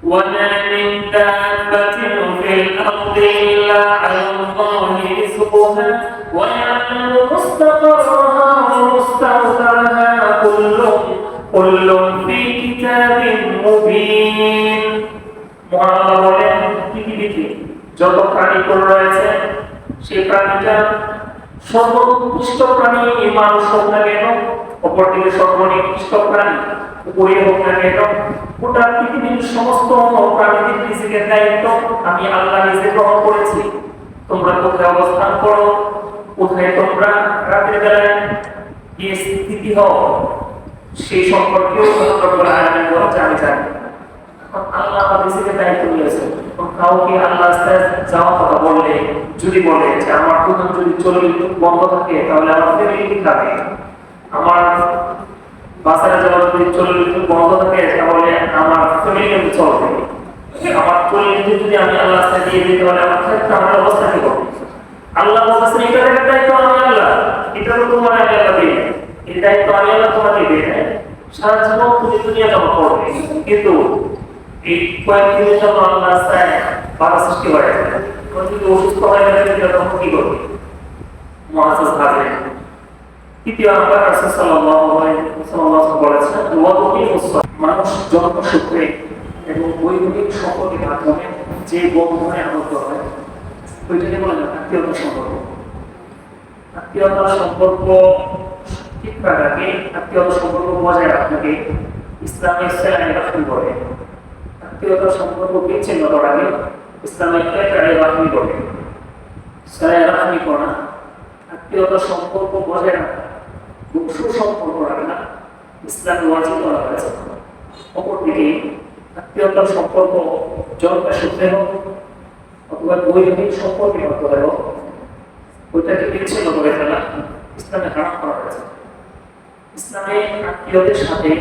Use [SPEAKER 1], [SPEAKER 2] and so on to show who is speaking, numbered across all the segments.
[SPEAKER 1] وما من دابة في الأرض إلا على الله رزقها ويعلم مستقرها ومستودعها كل في كتاب مبين মহান বলেন পৃথিবীতে যত প্রাণী রয়েছে সেই প্রাণীটা সর্বোৎকৃষ্ট প্রাণী মানুষ হোক না কেন, অপরদিকে সর্বনিকৃষ্ট প্রাণী উপরে হোক না কেন, গোটা পৃথিবীর সমস্ত প্রাণীদের রিজিকের দায়িত্ব আমি আল্লাহ নিজে গ্রহণ করেছি। তোমরা কোথায় অবস্থান করো, কোথায় তোমরা রাতের বেলায় গিয়ে স্থিতি হও, সেই সম্পর্কেও আমি জানি। আল্লাহ রিজিকের দায়িত্ব নিয়েছে। কাউকে আল্লাহ যাওয়ার কথা বললে, যদি বলে যে আমার দোকান যদি চলে বন্ধ থাকে তাহলে আমার ফ্যামিলি কি খাবে, আমার বাজারে যাওয়ার যদি চলে বন্ধ থাকে তাহলে আমার ফ্যামিলি কিন্তু চলবে, আমার পরিণতি যদি আমি আল্লাহ দিয়ে দিই তাহলে আমার ক্ষেত্রে আমার অবস্থা কি হবে। আল্লাহ বলছেন এটা দেখার দায়িত্ব আমি আল্লাহ, এটা তো তোমার আমি আল্লাহ দিই, এই দায়িত্ব আমি আল্লাহ তোমাকে দিয়ে দেয়। সারা জীবন তুমি দুনিয়া জমা করবে, কিন্তু এই কয়েকদিনের জন্য আল্লাহ চায় বাধা সৃষ্টি হয়ে যাবে। যদি অসুস্থ হয়ে গেলে তখন কি করবে? মহাসাস ভাবে তৃতীয় নাম্বার রাসূল সাল্লাল্লাহু আলাইহি ওয়াসাল্লাম বলেছেন ওয়াদুল মুসা, মানুষ জন্মসূত্রে এবং বৈবাহিক সম্পর্কের মাধ্যমে যে বন্ধনে আবদ্ধ হয় ওইটাকে বলা যায় আত্মীয়তার সম্পর্ক। আত্মীয়তার সম্পর্ক ঠিক রাখাকে, আত্মীয়তার সম্পর্ক বজায় রাখাকে ইসলামের সেলাই রাখতে বলে। আত্মীয়তার সম্পর্ক বিচ্ছিন্ন করাকে ইসলামের সেলাই রাখতে বলে। সেলাই রাখতে করা আত্মীয়তার সম্পর্ক বজায় রাখা, সুসম্পর্ক রাখা ইসলামে ওয়াজিব করা হয়েছে। অপরদিকে আত্মীয়তার সম্পর্ক জন্মের সূত্রে হোক অথবা বৈবাহিক সম্পর্কে হতে হোক ওইটাকে বিচ্ছিন্ন করে ফেলা ইসলামে হারাম করা হয়েছে। ইসলামে আত্মীয়দের সাথে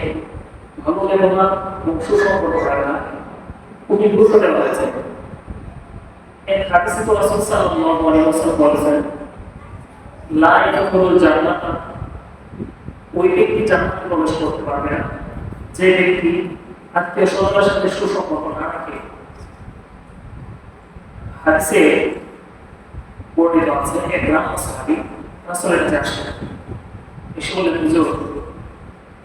[SPEAKER 1] ভালো ব্যবহার এবং সুসম্পর্ক রাখা খুবই গুরুত্ব দেওয়া হয়েছে। এক হাদিসে রাসূল সাল্লাল্লাহু আলাইহি ওয়াসাল্লাম বলেছেন লা ইয়াদখুলুল জান্নাত, ওই ব্যক্তি জান্নাতে প্রবেশ করতে পারবে না যে ব্যক্তি আত্মীয় স্বজনের সাথে সুসম্পর্ক না রাখে। হাদিসে বর্ণিত আছে এক গ্রাম সাহাবী রাসূলের কাছে আসেন, এসে বলেন হুজুর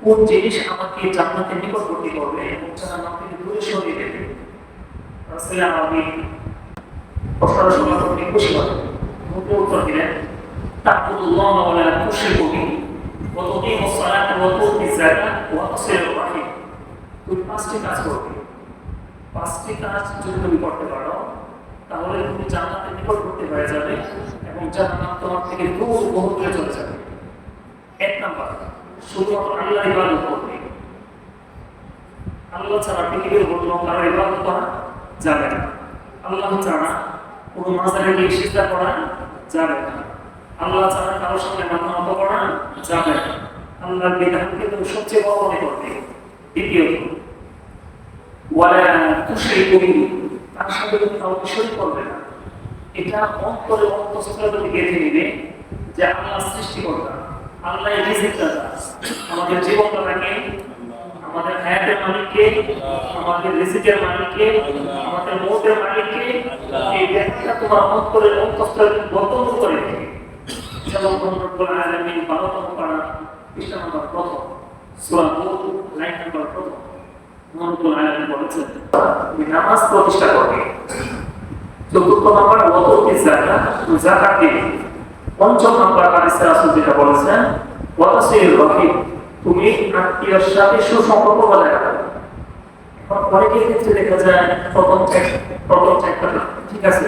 [SPEAKER 1] কোন জিনিস আমাকে জান্নাতের নিকটবর্তী করবে এবং জাহান্নাম থেকে দূরে সরিয়ে দেবে। রাসূল আমাকে প্রশ্ন শুনে খুবই খুশি হলেন, উত্তর দিলেন তাকুল্লাহ ওয়া লা তুশরিকু বিহি ওয়া তুকিমুস সালাতা ওয়া তুতিজ যাকাতা ওয়া তাসিলুর রাহিম। তুমি পাঁচটি কাজ করবে, পাঁচটি কাজ যদি তুমি করতে পারো তাহলে তুমি জান্নাতের নিকটবর্তী হয়ে যাবে এবং জাহান্নাম তোমার থেকে দূর বহু দূরে চলে যাবে। এক নাম্বার, শুধুমাত্র আল্লাহর ইবাদত করবে। আল্লাহ ছাড়া পৃথিবীর অন্য কারো ইবাদত করা যাবে না। আল্লাহ ছাড়া কোনো মাজারে গিয়ে সিজদা করা যাবে না। আল্লাহ ছাড়া কারোর সামনে মাথা নত করা যাবে না। আল্লাহর বিধানকে তুমি সবচেয়ে বড় মনে করবে। দ্বিতীয়ত ওয়ালা তুশরিকু বিহি, তার সাথে তুমি কাউকে শরীক করবে না। এটা অন্তরে অন্তঃস্থলে গেঁথে নিবে যে আল্লাহ সৃষ্টিকর্তা, আল্লাহ রিজিকদাতা, আমাদের জীবনদাতাকে, আমাদের হায়াতের মালিককে, আমাদের রিজিকের মালিককে, আমাদের মৌতের মালিককে, এই ব্যাখ্যা তোমার অন্তরের অন্তঃস্থলে বন্ধ করে দেবে। যেমন রব্বুল আলামিন 12তম পারা পৃষ্ঠা নম্বর 1 সূরা নূর লাইন নম্বর 1 রব্বুল আলামিন বলেছেন তুমি নামাজ প্রতিষ্ঠা করবে। চতুর্থ নম্বর ওয়াতুতিজ যাকাত, যাকাত দিবে। পঞ্চম নম্বর হাদিসে রাসূল যেটা বলেছেন ওয়া তাসিলুর রাহিম, তুমি আত্মীয়র সাথে সুসম্পর্ক বজায় রাখো। এখন অনেকের ক্ষেত্রে দেখা যায় প্রথম চারটা ঠিক আছে,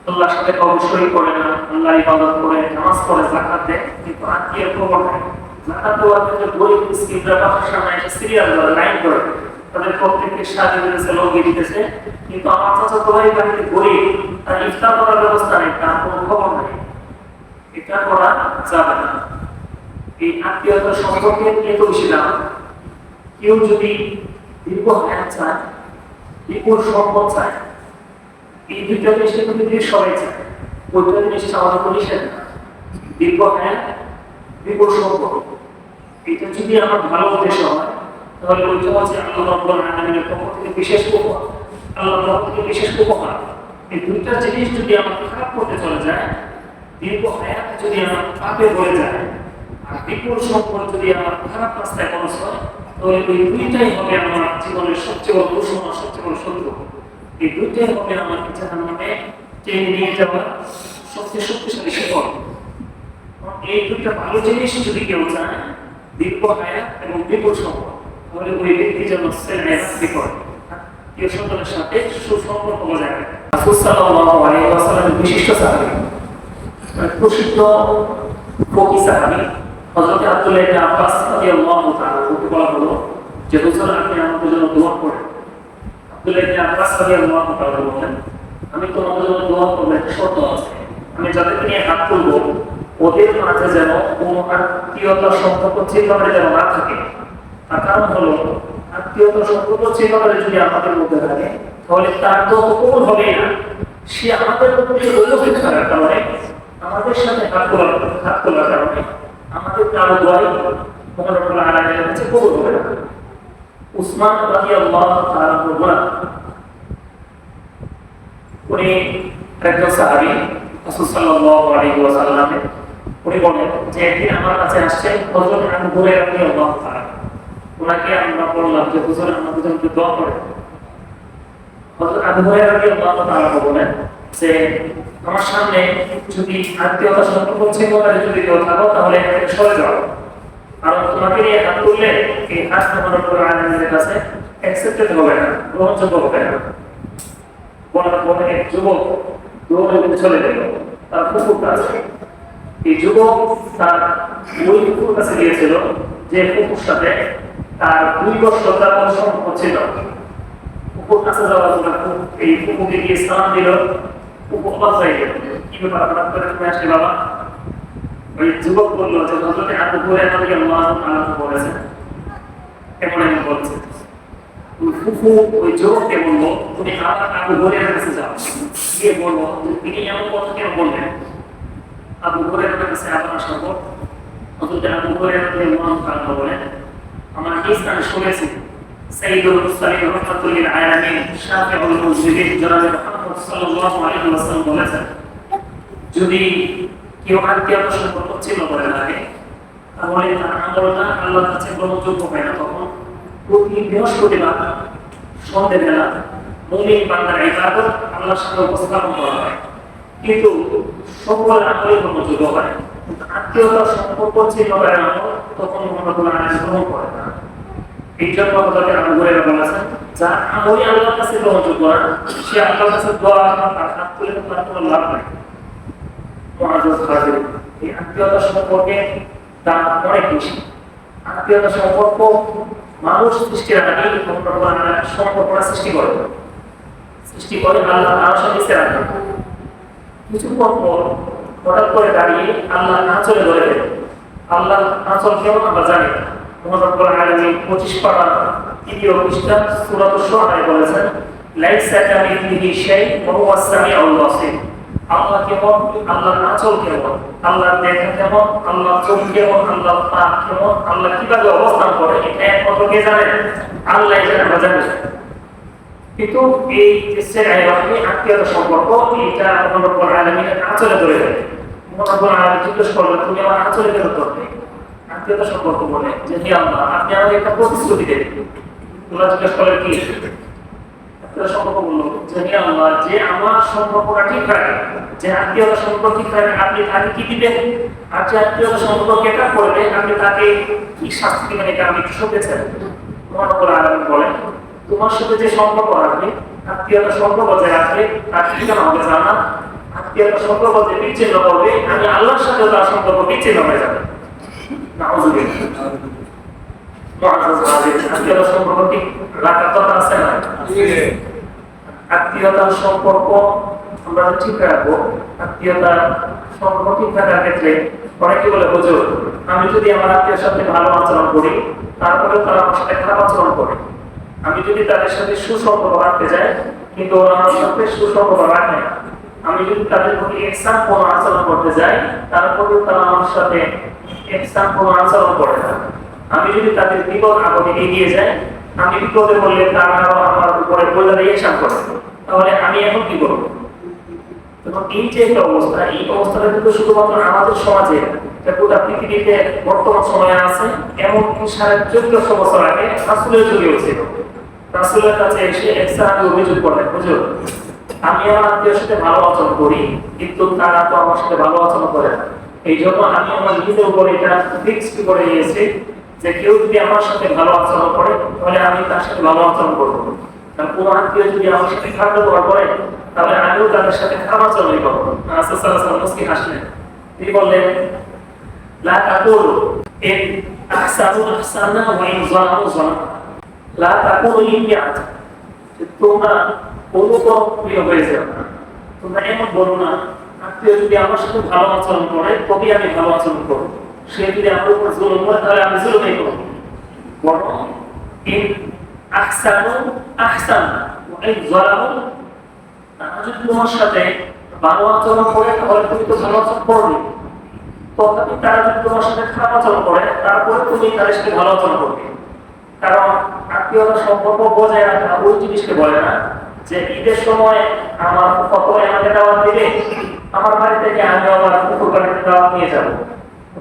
[SPEAKER 1] আল্লাহর সাথে কাউকে শরীক করে না, আল্লাহর ইবাদত করে, নামাজ পড়ে, যাকাত দেয়, কিন্তু আত্মীয়ের খবর নাই। যাকাত দেওয়ার ক্ষেত্রে গরিব মিসকিনরা বাসার সামনে এসে সিরিয়াল ধরে লাইন করে, তাদের প্রত্যেককে সাহায্য দিতেছে, লগে দিতেছে, কিন্তু আমার চাচাতো ভাই বাড়িতে গরিব, তার ইফতার করার ব্যবস্থা নেই, তার কোনো খবর নেই। এটা করা যাবে না। এই আত্মীয়তার সম্পর্কে এত বেশি দাম। কেউ যদি দীর্ঘ হায়াত চায়, বিপুল সম্পদ চায়, এই দুইটা জিনিসের পৃথিবীর সবাই চায়, ওইটা জিনিস চাওয়ার কোনো নিষেধ না। দীর্ঘ হায়াত, বিপুল সম্পদ, এটা যদি আমার ভালো উদ্দেশ্য হয় তাহলে ওইটা হচ্ছে আল্লাহ রাব্বুল আলামিনের পক্ষ থেকে বিশেষ উপহার, আল্লাহর পক্ষ থেকে বিশেষ উপহার। এই দুইটা জিনিস যদি আমার খারাপ করতে চলে যায়, দীর্ঘ হায়াত যদি আমার পাপে ভরে যায়, আর বিপুল সম্পদ যদি আমার খারাপ রাস্তায় খরচ হয়, তাহলে ওই দুইটাই হবে আমার জীবনের সবচেয়ে বড় দুশ্মন, সবচেয়ে বড় শত্রু। এই দুইটাই হবে আমাকে জাহান্নামে টেনে নিয়ে যাওয়ার সবচেয়ে শক্তিশালী শিকড়। এই দুইটা ভালো জিনিস যদি কেউ চায়, দীর্ঘ হায়াত এবং বিপুল সম্পদ, তাহলে ওই ব্যক্তি যেন সেলফি করে, কেউ সকলের সাথে সুসম্পর্ক বজায় রাখে। রাসূল সাল্লাল্লাহু আলাইহি ওয়াসাল্লামের বিশিষ্ট সাহাবী, প্রসিদ্ধ ফকিহ সাহাবী হযরত আব্দুল্লাহ ইবনে আব্বাস রাদিয়াল্লাহু তাআলা কে বলা হলো যে হুজুর আপনি আমাদের জন্য দোয়া করেন। আব্দুল্লাহ ইবনে আব্বাস রাদিয়াল্লাহু তাআলা বলেন, আমি তোমাদের জন্য দোয়া করব, একটা শর্ত আছে, আমি যাদেরকে নিয়ে হাত তুলব ওদের মাঝে যেন কোনো আত্মীয়তার সম্পর্ক চিন্তাভাবনা যেন না থাকে। তার কারণ হলো আত্মীয়তার সম্পর্ক চিন্তাভাবনা যদি আমাদের মধ্যে থাকে, তাহলে তার তো কবুল হবেই না। সে আমাদের প্রতি উপস্থিত থাকার কারণে, আমাদের সাথে হাত তোলার কারণে আমাদের কারো দোয়াই মহান রব্বুল আলামিনের কাছে কবুল হবে না। উসমান রাদিয়াল্লাহু তাআলা বলেন, উনি একজন সাহাবী, রাসূল সাল্লাল্লাহু আলাইহি ওয়াসাল্লাম, উনি বলেন যে একদিন আমার কাছে আসছে হযরত আবু হুরায়রা রাদিয়াল্লাহু তাআলা। ওনাকে আমরা বললাম যে হুজুর আমাদের জন্য দোয়া করেন। হযরত আবু হুরায়রা রাদিয়াল্লাহু তাআলা বলেন যে আমার সামনে যদি আত্মীয়তার সম্পর্ক ছিল যদি কেউ থাকো, তাহলে সরে যাও, কারণ তোমাকে নিয়ে হাত তুললে এই হাত মহান রব্বুল আলামিনের কাছে অ্যাকসেপ্টেড হবে না, গ্রহণযোগ্য হবে না। বলার পরে এক যুবক দৌড়ে চলে গেল তার কুকুর কাছে। এই যুবক তার ওই কুকুর কাছে গিয়েছিল যে কুকুর সাথে তার 2 বছর তার সম্পর্ক ছিল। কুকুর কাছে যাওয়ার পর এই কুকুরকে গিয়ে সালাম দিল। কুকুর বাসায় গেল, কি ব্যাপার আপনার করে তুমি আসলে বাবা? ওই যুবক বললো যে হযরত আবু হুরায়রা রাদিয়াল্লাহু তাআলা বলেছেন, এমন এমন বলছে। ওই যুবককে বললো তুমি আবার আবু হুরায়রার কাছে যাও, গিয়ে বলবো তিনি এমন কথা কেন বললেন। আবু হুরায়রার কাছে আবার আসার পর হযরত আবু হুরায়রা রাদিয়াল্লাহু তাআলা বলেন, আমার নিজ কানে শুনেছি সাইয়্যিদুল মুরসালিন রাহমাতুল লিল আলামিন শাফিউল মুজরিবিন জনাব মুহাম্মদ সাল্লাল্লাহু আলাইহি ওয়াসাল্লাম বলেছেন, যদি কেউ আত্মীয়তার সম্পর্ক ছিল বলে লাগে, তাহলে তার আমলটা আল্লাহর কাছে গ্রহণযোগ্য হয় না। তখন প্রতি বৃহস্পতিবার সন্ধ্যেবেলা মুমিন বান্দার ইবাদত আল্লাহর সামনে উপস্থাপন করা হয়, কিন্তু সকল আমলই গ্রহণযোগ্য হয়। আত্মীয়তার সম্পর্ক ছিল বলে আমল তখন মহান রব্বুল আলামিন গ্রহণ করে না। এই জন্য হযরত আবু হুরায়রা বলেছেন, যার আমলই আল্লাহর কাছে গ্রহণযোগ্য না, সে আল্লাহর কাছে দোয়া আর হাত তুলে তার কোনো লাভ নাই। এই আত্মীয়তার সম্পর্কে দাম অনেক বেশি। আত্মীয়তার সম্পর্ক মানুষ সৃষ্টির আগে সম্পর্কটা সৃষ্টি করে আল্লাহ তার সাথে রাখে। কিছুক্ষণ পর হঠাৎ করে দাঁড়িয়ে আল্লাহ আঁচলে ধরে দেয়। আল্লাহ আঁচল কেমন আমরা জানি না। মহান রব্বুল আলামিন 25 পারা 3 পৃষ্ঠা সূরাতুশ শুআরায় বলেছেন, লাইসা কামিথলিহি শাই ওয়া হুয়াস সামিউল বাসীর। আল্লাহ কেমন, আল্লাহর আঁচল কেমন, আল্লাহর দেখা কেমন, আল্লাহর চোখ কেমন, আল্লাহর পা কেমন, আল্লাহ কিভাবে অবস্থান করে, এটা একমাত্র কে জানেন? আল্লাহ জানেন, আমরা জানি। কিন্তু এই আত্মীয়তার সম্পর্ক এটা মহান রব্বুল আলামিনের আঁচলে ধরে দেয়। মহান রব্বুল আলামিন জিজ্ঞেস করলেন, তুমি আমার আঁচলে কেন ধরবে? আত্মীয়তার সম্পর্ক বলে যে হে আল্লাহ, আপনি আমাকে একটা প্রতিশ্রুতি দেন। তোমরা জিজ্ঞেস করলেন কি? সম্পর্ক বললো যে হে আল্লাহ, যে আমার সম্পর্কটা ঠিক থাকে, যে আত্মীয়তার সম্পর্ক ঠিক থাকে, আপনি তাকে কি দিবেন? আর যে আত্মীয়তার সম্পর্ক কেটা করবে, আপনি তাকে কি শাস্তি দিবেন? এটা আমি শুনতে চাই। মহান রব্বুল আলামিন বলেন, তোমার সাথে যে সম্পর্ক রাখবে, আত্মীয়তার সম্পর্ক যে রাখবে, তার ঠিকানা হবে জান্নাত। আত্মীয়তার সম্পর্ক যে বিচ্ছিন্ন করবে, আমি আল্লাহর সাথে তার সম্পর্ক বিচ্ছিন্ন হয়ে যাবে। আত্মীয়তার সম্পর্ক ঠিক রাখার কথা আছে না? আত্মীয়তার সম্পর্ক আমরা ঠিক রাখবো। আত্মীয়তার সম্পর্ক ঠিক থাকার ক্ষেত্রে অনেকে বলে, হুজুর আমি যদি আমার আত্মীয়ের সাথে ভালো আচরণ করি, তারপরে তারা আমার সাথে খারাপ আচরণ করে, আমি যদি তাদের সাথে সুসম্পর্ক রাখতে যাই কিন্তু ওরা আমার সাথে সুসম্পর্ক রাখে না, আমি যদি তাদের প্রতি ইহসান কোনো আচরণ করতে যাই, তারপরে তারা আমার সাথে ইহসান কোনো আচরণ করে না, আমি যদি তাদের বিপদ আপদে এগিয়ে যাই, আমি বিপদে বললে তারা আমার উপরে বলে রিয়েকশন করে, তাহলে আমি এখন কি করবো? তখন এই যে একটা অবস্থা, এই অবস্থাটা কিন্তু শুধুমাত্র আমাদের সমাজে, গোটা পৃথিবীতে বর্তমান সময়ে আছে। এমন 1450 বছর আগে রাসূলের যুগেও ছিল। রাসূলের কাছে এসে এক সাহাবী অভিযোগ করলেন, হুজুর, আমি আমার আত্মীয়ের সাথে ভালো আচরণ করি, কিন্তু তারা তো আমার সাথে ভালো আচরণ করে না। এই জন্য আমি আমার নিজের উপরে এটা ফিক্সড করে নিয়েছি যে কেউ যদি আমার সাথে ভালো আচরণ করে তাহলে আমি তার সাথে ভালো আচরণ করবো, কারণ কোনো আত্মীয় যদি আমার সাথে খারাপ ব্যবহার করে তাহলে আমিও তাদের সাথে খারাপ আচরণ করবো। রাসূল সাল্লাল্লাহু আলাইহি ওয়াসাল্লাম মুস্কি হাসলেন। তিনি বললেন, লা তাকুলু ইন আহসানু আহসানা ওয়া ইন যালামু যালামনা, লা তাকুলু লিমিয়াত, তোমরা অনুকরণীয় হয়ে যাও না। তোমরা এমন বলো না আত্মীয় যদি আমার সাথে ভালো আচরণ করে তবেই আমি ভালো আচরণ করবো, সে যদি আমার উপর জুলুম করে তাহলে আমি জুলুমই করবো। বরং ইন আহসানু আহসানা ওয়া ইন যালামু, তারা যদি তোমার সাথে ভালো আচরণ করে তাহলে তুমি তো ভালো আচরণ করবে, তথাপি তারা যদি তোমার সাথে খারাপ আচরণ করে তারপরে তুমি তাদের সাথে ভালো আচরণ করবে। কারণ আত্মীয়তার সম্পর্ক বজায় রাখা ওই জিনিসকে বলে না যে ঈদের সময় আমার ফুফাতো আমাকে দাওয়াত দিবে, আমার বাড়ি থেকে আমি আমার ফুফুর বাড়িতে দাওয়াত নিয়ে যাবো।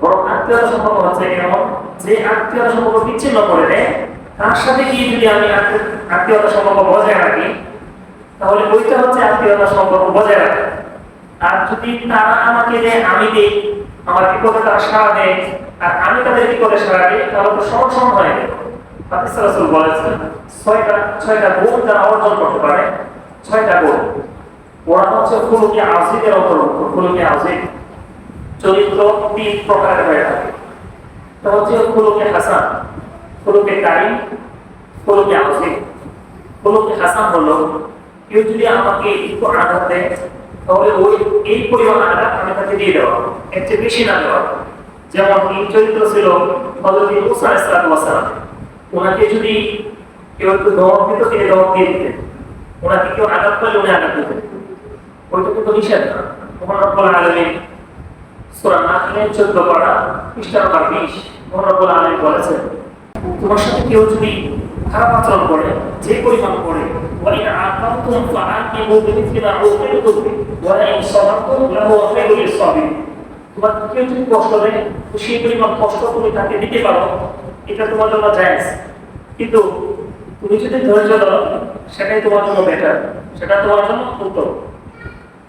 [SPEAKER 1] বরং আত্মীয়তার সম্পর্ক হচ্ছে এমন যে আত্মীয়তার সম্পর্ক বিচ্ছিন্ন করে দেয়, তার সাথে গিয়ে যদি আমি আত্মীয়তার সম্পর্ক বজায় রাখি তাহলে ওইটা হচ্ছে আত্মীয়তার সম্পর্ক বজায় রাখা। আর যদি তারা আমাকে দেয়, আমি দিই, আমার বিপদে তারা সাড়া দেয় আর আমি তাদের বিপদে সাড়া দিই, তাহলে তো সমান সমান হয়ে গেল। রাসূল বলেছেন, ছয়টা গুণ যারা অর্জন করতে পারে, 6টা গুণ, ওরা হচ্ছে খুলুকে আজিমের অন্তর্ভুক্ত। খুলুকে আজিম চরিত্র 3 প্রকারের হয়ে থাকে। তো হচ্ছে খুলুকে হাসান, খুলুকে কারীম, খুলুকে আজিম। খুলুকে হাসান হলো কেউ যদি আমাকে একটু আঘাত দেয় তাহলে ওই এই পরিমাণ আঘাত আমি তাকে দিয়ে দেওয়া, এর চেয়ে বেশি না দেওয়া। যেমন এই চরিত্র ছিল হযরত মুসা আলাইহিস সালাম, ওনাকে যদি কেউ একটু ধমক দিত তিনি ধমক দিয়ে দিতেন, ওনাকে কেউ আঘাত করলে উনি আঘাত দিতেন, ওইটা কিন্তু নিষেধ না। মহান রব্বুল আলামিন সূরা নাহলের 14 পারা পৃষ্ঠা নম্বর 20 মহান রব্বুল আলামিন বলেছেন, তোমার সাথে কেউ যদি খারাপ আচরণ করে, যে পরিমাণ করে, ওয়া ইন আকামতুম ফাআকিমু বিমিসলি মা উকিলতুম ওয়া ইন সাবারতুম লাহু খায়রুল লিস-সাবিরিন, তোমার কেউ যদি কষ্ট দেয় তো সেই পরিমাণ কষ্ট তুমি তাকে দিতে পারো, এটা তোমার জন্য জায়েজ। কিন্তু তুমি যদি ধৈর্য ধরো সেটাই তোমার জন্য বেটার, সেটা তোমার জন্য উত্তম।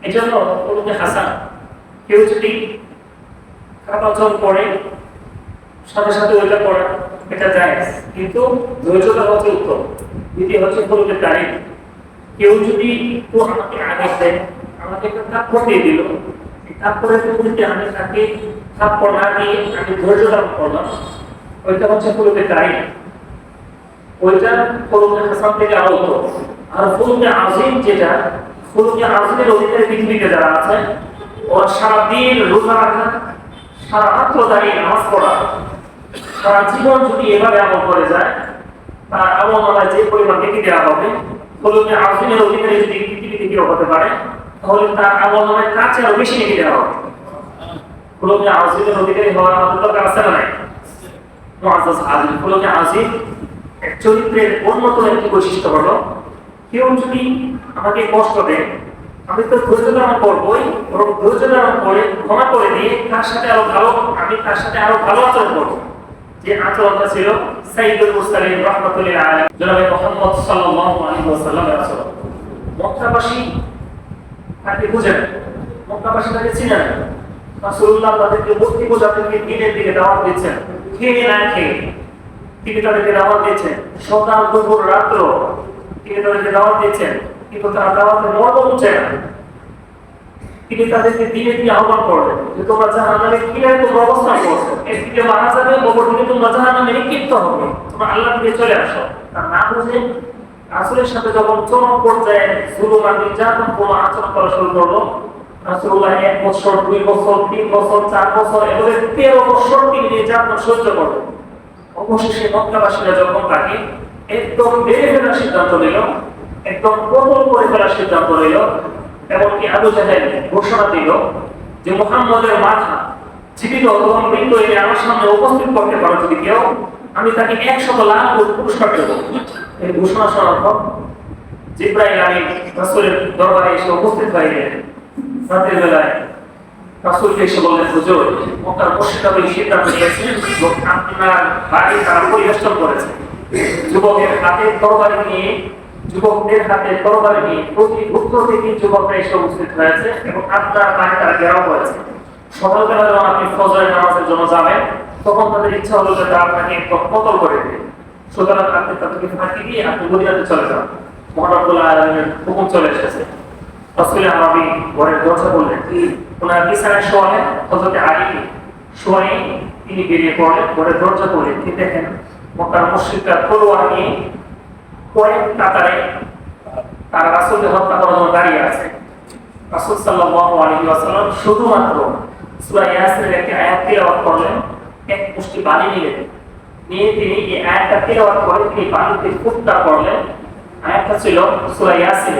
[SPEAKER 1] এই জন্য খুলুকে হাসান, কেউ যদি খারাপ আচরণ করে সাথে সাথে ওইটা করা এটা জায়েজ, কিন্তু ধৈর্যটা হচ্ছে উত্তম। দ্বিতীয় হচ্ছে খুলুকে কারীম, কেউ যদি একটু আমাকে আঘাত দেয়, আমাকে একটা থাপ্পড় দিয়ে দিল, থাপ্পড়ের পরিবর্তে আমি তাকে থাপ্পড় না দিয়ে আমি ধৈর্য ধারণ করলাম, ওইটা হচ্ছে খুলুকে কারীম। ওইটা খুলুকে হাসান থেকে আরো। আর খুলুকে আজিম যেটা, খুলুকে আজিমের অধিকারী পৃথিবীতে যারা আছে, ওরা সারাদিন রোজা রাখা, সারা রাত দাঁড়িয়ে নামাজ পড়া, সারা জীবন যদি এভাবে আমল করে যায় তার আমল নামায় যে পরিমাণ নেকি দেওয়া হবে, খুলুকে আজিমের অধিকারী যদি পৃথিবীতে কেউ হতে পারে তাহলে তার আমল নামায় তার চেয়ে আরো বেশি নেকি দেওয়া হবে। খুলুকে আজিমের অধিকারী হওয়ার আমাদের দরকার আছে না নাই? মুআজ্জাজ আজিম, খুলুকে আজিম এক চরিত্রের অন্যতম একটি বৈশিষ্ট্য হলো কেউ যদি আমাকে কষ্ট দেয় আমি তো ধৈর্য ধারণ করবোই, বরং ধৈর্য ধারণ করে ক্ষমা করে দিয়ে তার সাথে আরো ভালো, আমি তার সাথে আরো ভালো আচরণ করবো। যে আচরণটা ছিল সাইয়্যিদুল মুরসালিন রাহমাতুল লিল আলামিন জনাবে মুহাম্মদ সাল্লাল্লাহু আলাইহি ওয়াসাল্লামের আচরণ। মক্কাবাসী তাকে বুঝে না, মক্কাবাসী তাকে চিনে না। রাসূলুল্লাহ তাদেরকে মূর্তি পূজাকে দিনের দিকে দাওয়াত দিচ্ছেন, খেয়ে না খেয়ে তিনি তাদেরকে দাওয়াত দিচ্ছেন, সকাল দুপুর রাত্র তিনি তাদেরকে দাওয়াত দিচ্ছেন, কিন্তু তারা দাওয়াতের মর্ম বুঝে না। তিনি তাদেরকে দিনে দিয়ে আহ্বান করলেন যে তোমরা জাহান্নামে কিভাবে তোমরা অবস্থান করছো, একদিকে মারা যাবে, অপরদিকে তোমরা জাহান্নামে নিক্ষিপ্ত হবে, তোমরা আল্লাহর দিকে চলে আসো। তা না বুঝে রাসূলের সাথে যখন চরম পর্যায়ে জুলুম আর নির্যাতন কোন আচরণ করা শুরু করলো, রাসূলুল্লাহ 1 বছর 2 বছর 3 বছর 4 বছর এভাবে 13 বছর তিনি নির্যাতন সহ্য করলেন। অবশেষে মক্কাবাসীরা যখন তাকে একদম বেড়ে ফেলার সিদ্ধান্ত নিল, একদম কতল করে ফেলার সিদ্ধান্ত নিল, এমনকি আবু জাহেল ঘোষণা দিল যে মুহাম্মদের মাথা জীবিত অথবা মৃত এনে আমার সামনে উপস্থিত করতে পারো যদি কেউ, আমি তাকে 100 লাখ পুরস্কার দেব। এই ঘোষণা শোনার পর জিবরাইল আমিন রাসূলের দরবারে এসে উপস্থিত হয়ে গেলেন। রাতের বেলায় রাসূলকে এসে বললেন, হুজুর, মক্কার মুশরিকরা সিদ্ধান্ত নিয়েছে আপনার বাড়ি তারা পরিবেষ্টন করেছে। যুবকদের হাতে তরবারি নিয়ে প্রতি উত্তর থেকে যুবকরা এসে উপস্থিত হয়েছে এবং আপনার বাড়ি তারা ঘেরাও করেছে। সকালবেলা যখন আপনি ফজরের নামাজের জন্য যাবেন, তখন তাদের ইচ্ছা হলো যে তারা আপনাকে কতল করে দেবে। সুতরাং আপনি তাদেরকে ফাঁকি দিয়ে আপনি মদিনাতে চলে যান। মহান রব্বুল আলামিনের হুকুম চলে এসেছে। রাসূল আরবি ঘরের দরজা বললেন, ওনার বিছানায় শোয়ালেন, হযরত আলী শোয়াই তিনি বেরিয়ে পড়লেন, ঘরের দরজা খুলে তিনি দেখেন মক্কার মুশরিকরা তলোয়ার নিয়ে কয়েক কাতারে তারা রাসূলকে হত্যা করার জন্য দাঁড়িয়ে আছে। রাসূল সাল্লাল্লাহু আলাইহি ওয়াসাল্লাম শুধুমাত্র সূরা ইয়াসিনের একটি আয়াত তেলাওয়াত করলেন, এক মুষ্টি বালি নিলেন, নিয়ে তিনি এই আয়াতটা তেলাওয়াত করে তিনি বালিতে ফুৎকার করলেন। আয়াতটা ছিল সূরা ইয়াসিন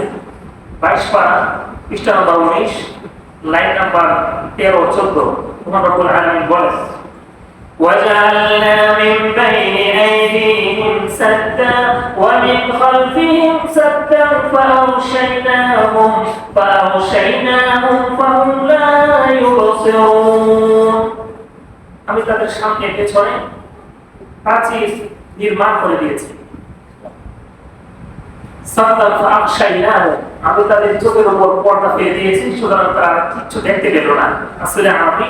[SPEAKER 1] 22 পারা পৃষ্ঠা নম্বর 19 লাইন নাম্বার 13-14। মহান রব্বুল আলামিন বলেন, وجعلنا من بين أيديهم سدا ومن خلفهم سدا فأغشيناهم فهم لا يبصرون। আমি তাদের সামনে পেছনে প্রাচীর নির্মাণ করে দিয়েছি। আমি তাদের চোখের উপর পর্দা ফেলে দিয়েছি, সুতরাং তারা কিচ্ছু দেখতে পেল না। আসলে আপনি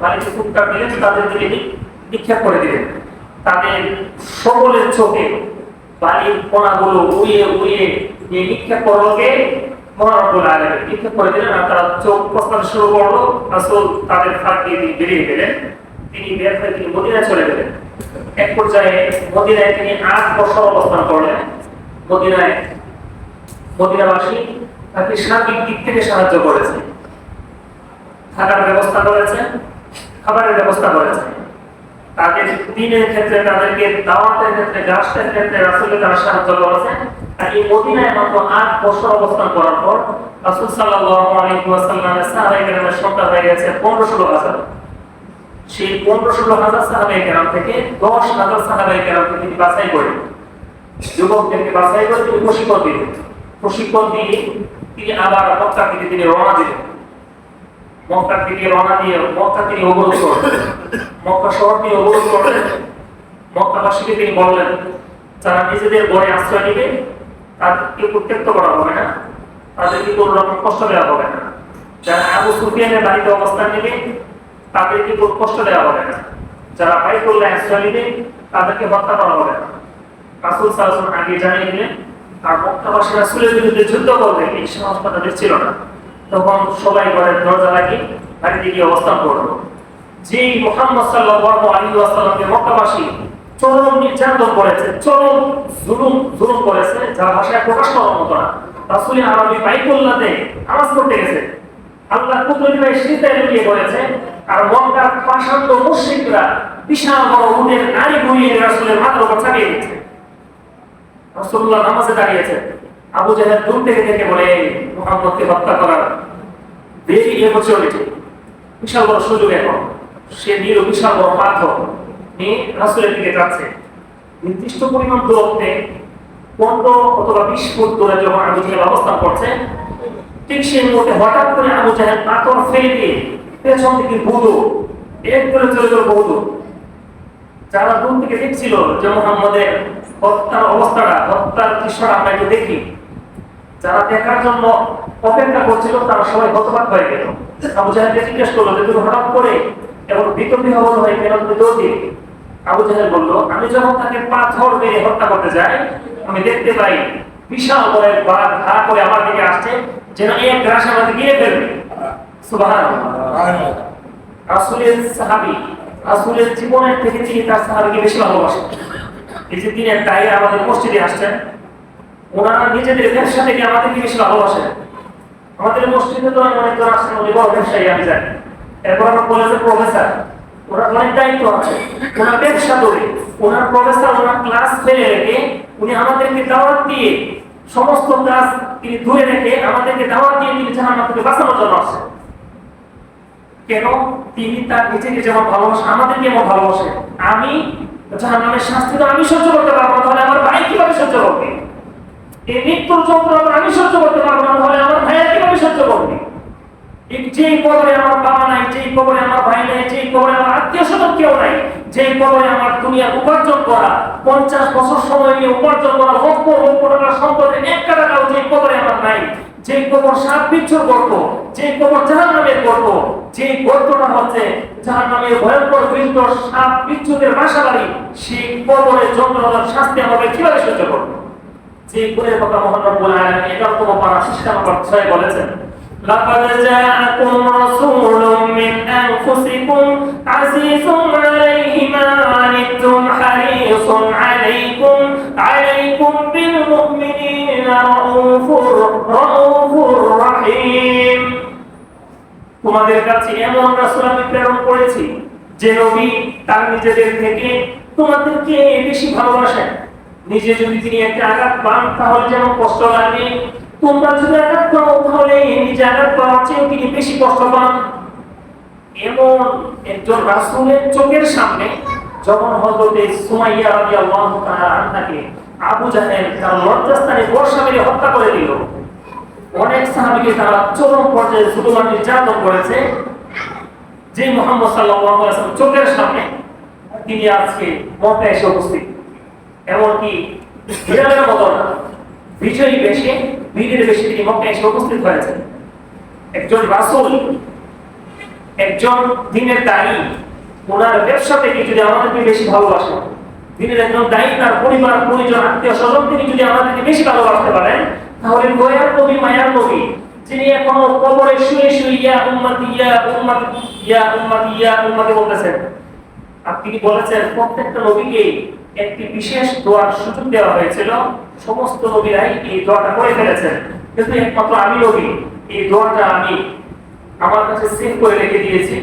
[SPEAKER 1] বাড়িতে ফুৎকার দিলেন, তাদের দিকে নিক্ষেপ করে দিলেন। তাদের সকলের চোখে বালির কণাগুলো উড়িয়ে উড়িয়ে নিয়ে নিক্ষেপ করলোকে মহান রব্বুল আলামিন নিক্ষেপ করে দিলেন। আর তারা চোখ প্রস্তাব শুরু করলো। রাসূল তাদের ফাঁক দিয়ে বেরিয়ে গেলেন। তিনি বের হয়ে তিনি মদিনায় চলে গেলেন। এক পর্যায়ে মদিনায় তিনি 8 বছর অবস্থান করলেন। মদিনাবাসী তাকে সার্বিক দিক থেকে সাহায্য করেছে, থাকার ব্যবস্থা করেছে, খাবারের ব্যবস্থা করেছে। তাদের দিনের ক্ষেত্রে, তাদেরকে দাওয়াতের ক্ষেত্রে, গাছের ক্ষেত্রে রাসূলকে তারা সাহায্য করেছে। আর এই মদিনায় মাত্র 8 বছর অবস্থান করার পর রাসূল সাল্লাল্লাহু আলাইহি ওয়াসাল্লামের সাহাবায়ে কেরামের সংখ্যা হয়ে গেছে 15-16 হাজার। সেই 15-16 হাজার সাহাবায়ে কেরাম থেকে 10,000 সাহাবায়ে কেরামকে তিনি বাছাই করে, যুবকদেরকে বাছাই করে তিনি প্রশিক্ষণ দিয়ে তিনি আবার মক্কা থেকে তিনি রওনা দিলেন। মক্কা তিনি অবরোধ করলেন, মক্কা শহর তিনি অবরোধ করলেন। মক্কাবাসীকে তিনি বললেন, যারা নিজেদের ঘরে আশ্রয় নেবে তাদেরকে প্রত্যক্ত করা হবে না, তাদেরকে কোনো রকম কষ্ট দেওয়া হবে না। যারা আবু সুফিয়ানের বাড়িতে অবস্থান নেবে তাদেরকে কোনো কষ্ট দেওয়া হবে না। যারা বাইতুল্লাহ আশ্রয় নেবে তাদেরকে হত্যা করা হবে না। রাসূল সাল্লাল্লাহু আলাইহি ওয়াসাল্লাম আগে জানিয়ে দিলেন। আর মক্কাবাসী রাসূলের বিরুদ্ধে যুদ্ধ করবে এই সাহস তাদের ছিল না। তখন সবাই ঘরের দরজা লাগিয়ে বাড়িতে গিয়ে অবস্থান করলো। যেই মুহাম্মদ সাল্লাল্লাহু আলাইহি ওয়াসাল্লামকে মক্কাবাসী চরম নির্যাতন করেছে, চরম জুলুম করেছে, যার ভাষায় প্রকাশ করার মতো না। রাসূল আরবি বাইতুল্লাহতে নামাজ পড়তে গেছে, আল্লাহ কুদরতে সিজদায় লুটিয়ে পড়েছে। আর মক্কার পাষাণ্ড মুশরিকরা বিশাল বড় উটের নারী ঘুরিয়ে রাসূলের মাথার উপর চাপিয়ে দিয়েছে। রাসূলুল্লাহ নামাজে দাঁড়িয়েছে, আবু জাহেল দূর থেকে দেখে বলে, মুহাম্মদকে হত্যা করার ভেরি অপরচুনিটি, বিশাল বড় সুযোগ। এখন সে নিল বিশাল বড় পাথর নিয়ে রাসূলের দিকে যাচ্ছে। নির্দিষ্ট পরিমাণ দূরত্বে 15 অথবা 20 ফুট দূরে যখন আবু জাহেল অবস্থান করছে, ঠিক সেই মুহূর্তে হঠাৎ করে আবু জাহেল পাথর ফেলে দিয়ে পেছন থেকে বুদু এক করে চলে গেল বহু। যারা দূর থেকে দেখছিল যে মুহাম্মদের হত্যার অবস্থাটা, হত্যার দৃশ্যটা আমরা একটু দেখি, যারা দেখার জন্য অপেক্ষা করছিল তারা সবাই হতবাক হয়ে গেল। আবু জাহেলকে জিজ্ঞেস করলো যে তুমি হঠাৎ করে এবং বিতর্কিত হয়ে কেন তুমি দৌড় দিলে? আবু জাহেল বলল, আমি যখন তাকে পাথর মেরে হত্যা করতে যাই, আমি দেখতে পাই বিশাল বড় বাঘ ধা করে আমার দিকে আসছে, যেন এক গ্রাস আমাকে গিয়ে ফেলবে। সুবহানাল্লাহ। রাসূলের সাহাবী, রাসূলের জীবনের থেকে তিনি তার সাহাবীকে বেশি ভালোবাসেন। এই যে দিনের দায়ী আমাদের মসজিদে আসছেন, ওনারা নিজেদের ব্যবসা থেকে আমাদেরকে বেশি ভালোবাসেন। আমাদের মসজিদে তো অনেকজন আসছেন, উনি বড় ব্যবসায়ী, আমি জানি। এরপর আমার কলেজের প্রফেসর, ওনার অনেক দায়িত্ব আছে, ওনার ব্যবসা ধরে, ওনার প্রফেসর, ওনার ক্লাস ফেলে রেখে উনি আমাদেরকে দাওয়াত দিয়ে, সমস্ত ক্লাস তিনি দূরে রেখে আমাদেরকে দাওয়াত দিয়ে তিনি জাহান্নাম থেকে বাঁচানোর জন্য আসছেন। কেন? তিনি তার নিজেকে যেমন ভালোবাসেন, আমাদেরকে যেমন ভালোবাসেন। আমি জাহান্নামের শাস্তি তো আমি সহ্য করতে পারবো না, তাহলে আমার ভাই কিভাবে সহ্য করবে? এই মৃত্যুর যন্ত্রণা আমি সহ্য করতে পারবো না, তাহলে আমার ভাইয়া কিভাবে সহ্য করবে? যেই কবরে আমার বাবা নাই, যেই কবরে আমার ভাই নাই, যেই কবরে আমার আত্মীয় স্বজন কেউ নাই, যেই কবরে আমার দুনিয়া উপার্জন করা 50 বছর সময় নিয়ে উপার্জন করা লক্ষ লক্ষ টাকার সম্পদের 1 টাকাও যেই কবরে আমার নাই, যেই কবর সাপ বিচ্ছুর গর্ত, যেই কবর জাহান্নামের গর্ত, যেই গর্তটা হচ্ছে জাহান্নামের ভয়ঙ্কর বৃদ্ধ সাপ বিচ্ছুদের বাসাবাড়ি, সেই কবরের যন্ত্রণার শাস্তি আমাকে কিভাবে সহ্য করবে? যে গুণের কথা মহান রব্বুল আলামিন 11তম পারা 6 নম্বর 6 বলেছেন, লাকাদ জাআকুম রাসূলুম মিন আনফুসিকুম আজিজুন আলাইহি মা আনিতুম হারিসুন আলাইকুম বিল মুমিনিনা রাউফুর রহিম। তোমাদের কাছে এমন রাসূল আমি প্রেরণ করেছি যে নবী তার নিজেদের থেকে তোমাদেরকে বেশি ভালোবাসেন। নিজে যদি তিনি একটা আঘাত পান তাহলে যেমন কষ্ট লাগে, তোমরা যদি আঘাত পাও তাহলে নিজে আঘাত পাওয়ার চেয়ে তিনি বেশি কষ্ট পান। এমন একজন রাসূলের চোখের সামনে যখন হযরতে সুমাইয়া রাদিয়াল্লাহু তাআলা আনহাকে আবু জাহেল তার লজ্জাস্থানে বর্ষা মেরে হত্যা করে দিল, অনেক সাহাবীকে তারা চরম পর্যায়ে জুলুম নির্যাতন করেছে, যে মুহাম্মদ সাল্লাল্লাহু আলাইহি ওয়াসাল্লাম চোখের সামনে তিনি আজকে মক্কা এসে উপস্থিত। এমনকি বিড়ালের মতো না, বিজয়ী বেশে বীরের বেশে তিনি মক্কায় এসে উপস্থিত হয়েছেন। একজন রাসূল, একজন দ্বীনের দায়ী, ওনার ব্যবসা থেকে যদি আমাদেরকে বেশি ভালোবাসেন, দ্বীনের একজন দায়ী তার পরিবার পরিজন আত্মীয় স্বজন তিনি যদি আমাদেরকে বেশি ভালোবাসতে পারেন, তাহলে দয়ার নবী মায়ার নবী যিনি এখনো কবরে শুয়ে শুয়ে ইয়া উম্মতি ইয়া উম্মতি ইয়া উম্মতি ইয়া উম্মতি বলতেছেন, আপনি বলেছেন প্রত্যেকটা নবীকে একটি বিশেষ দোয়ার সুযোগ দেওয়া হয়েছিল, সমস্ত নবীরাই এই দোয়াটা করে ফেলেছেন, কিন্তু একমাত্র আমি নবী এই দোয়াটা আমি আমার কাছে সেভ করে রেখে দিয়েছি,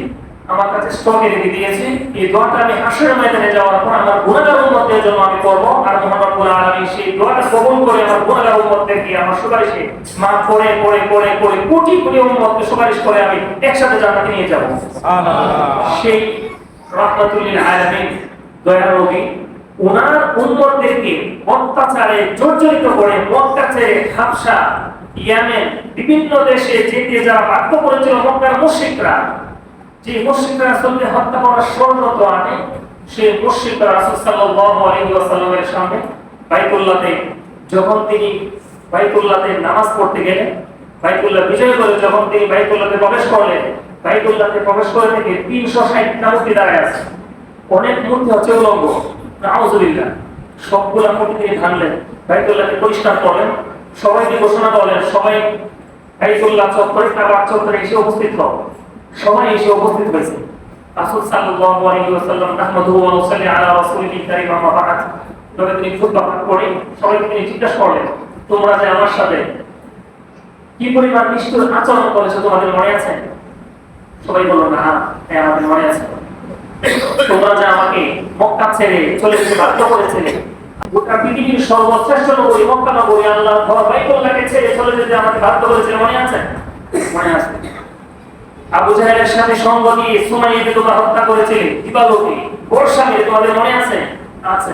[SPEAKER 1] আমার কাছে স্টকে রেখে দিয়েছি। এই দোয়াটা আমি হাসরের ময়দানে যাওয়ার পর আমার গুনাহগার উম্মতদের জন্য আমি করব, আর মুহাম্মদ রব্বুল আলামিন সেই দোয়াটা কবুল করে আমার গুনাহগার উম্মতদেরকে আমার সুপারিশে মাফ করে করে করে করে কোটি কোটি উম্মতকে সুপারিশ করে আমি একসাথে জান্নাতে নিয়ে যাব। সুবহানাল্লাহ। সেই রাহমাতুল লিল আলামিন দয়ার নবী ওনার উম্মতদেরকে অত্যাচারে জর্জরিত করে মক্কা ছেড়ে হাবশা, ইয়েমেন বিভিন্ন দেশে যেতে যারা বাধ্য করেছিল মক্কার মুশরিকরা, যে মুশরিকরা রাসূলকে হত্যা করার ষড়যন্ত্র আনে, সেই মুশরিকরা রাসূল সাল্লাল্লাহু আলাইহি ওয়াসাল্লামের সামনে বাইতুল্লাহতে যখন তিনি বাইতুল্লাহতে নামাজ পড়তে গেলেন, বাইতুল্লাহ বিজয় করে যখন তিনি বাইতুল্লাহতে প্রবেশ করলেন, বাইতুল্লাহতে প্রবেশ করে থেকে 360টা মূর্তি দাঁড়ায় আছে, অনেক মূর্তি হচ্ছে উলঙ্গ, নাউযুবিল্লাহ, সবগুলা মূর্তি তিনি ভাঙলেন, বাইতুল্লাহকে পরিষ্কার করলেন, সবাইকে ঘোষণা করলেন সবাই বাইতুল্লাহ চত্বরে কাবা চত্বরে এসে উপস্থিত হও। সবাই এসে উপস্থিত হয়েছে। রাসূল সাল্লাল্লাহু আলাইহি ওয়াসাল্লাম নাহমাদুহু ওয়া নুসাল্লি আলা রাসূলিল কারীম আম্মা বা'দ, তবে তিনি খুতবা পাঠ করে সবাইকে তিনি জিজ্ঞাসা করলেন, তোমরা যে আমার সাথে কি পরিমাণ নিষ্ঠুর আচরণ করেছো তোমাদের মনে আছে? সবাই বলল না, হ্যাঁ আমাদের মনে আছে। তোমরা যে আমাকে মক্কা ছেড়ে চলে যেতে বাধ্য করেছিলে, গোটা পৃথিবীর সর্বশ্রেষ্ঠ নগরী মক্কা নগরী আল্লাহর ঘর বাইতুল্লাহকে ছেড়ে চলে যেতে আমাকে বাধ্য করেছিলে, মনে আছে? মনে আছে। আবু জাহেলের সাথে সঙ্গ দিয়ে সুমাইয়াকে তোমরা হত্যা করেছিলে, দিবালোকে বর্ষা মেরে, তোমাদের মনে আছে? আছে।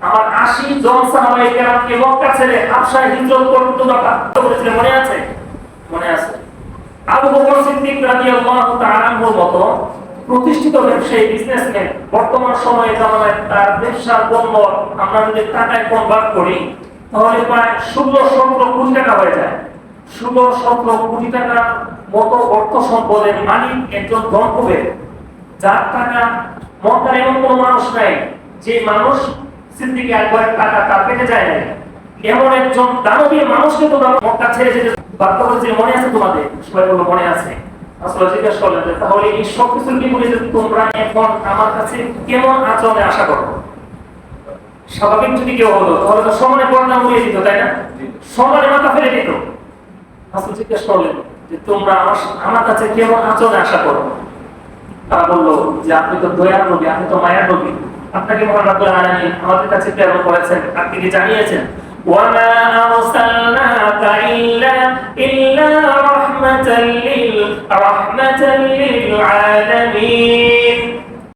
[SPEAKER 1] আমার 80 জন সাহাবায়ে কেরামকে মক্কা ছেড়ে হাবশায় হিজরত করতে তোমরা বাধ্য করেছিলে, মনে আছে? মনে আছে। আবু বকর সিদ্দিক রাদিয়াল্লাহু তাআলা আনহুর মতো প্রতিষ্ঠিত ব্যবসায়ী বিজনেসম্যান বর্তমান সময়ে জামানায় তার ব্যবসার পণ্য আমরা যদি টাকায় কনভার্ট করি তাহলে প্রায় 16-17 কোটি টাকা হয়ে যায়। 16-17 কোটি টাকার মতো অর্থ সম্পদের মালিক একজন ধনকুবের, যার টাকা মক্কার এমন কোনো মানুষ নাই যে মানুষ সিদ্দিক আকবরের টাকা তার পেটে যায় না। এমন একজন দানবীয় মানুষকে তোমরা মক্কা ছেড়ে যেতে বাধ্য করেছে, মনে আছে তোমাদের? সবাই বলল মনে আছে। আসলে জিজ্ঞেস করলেন তাহলে এই সব কিছুর বিপরীতে তোমরা এখন আমার কাছে কেমন আচরণে আশা করো? স্বাভাবিক যদি কেউ হলো তাহলে তো সমানে পর্দা উড়িয়ে দিত, তাই না? সমানে মাথা ফেলে দিত। আসলে জিজ্ঞেস করলেন যে তোমরা আমার কাছে কেমন আচরণে আশা করো? তারা বললো যে আপনি তো দয়ার নবী, আপনি তো মায়ার নবী, আপনাকে মহান রব্বুল আলামিন আমাদের কাছে প্রেরণ করেছেন, আপনি কি জানিয়েছেন ওয়ামা আরসালনাকা ইল্লা রাহমাতাল লিল আলামিন।